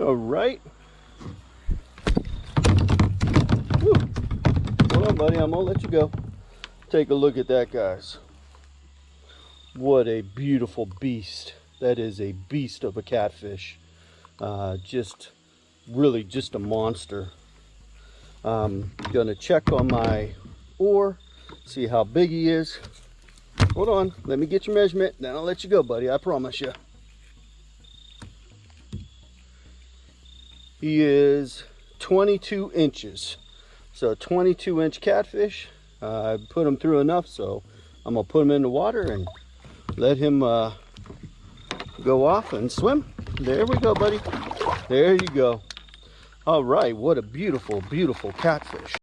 All right. Woo. Hold on, buddy. I'm gonna let you go. Take a look at that, guys. What a beautiful beast. That is a beast of a catfish. Just really just a monster. I'm gonna check on my oar, see how big he is. Hold on, let me get your measurement, then I'll let you go, buddy. I promise you. He is 22 inches. So a 22-inch catfish. I put him through enough, so I'm gonna put him in the water and let him go off and swim. There we go, buddy. There you go. All right, what a beautiful, beautiful catfish.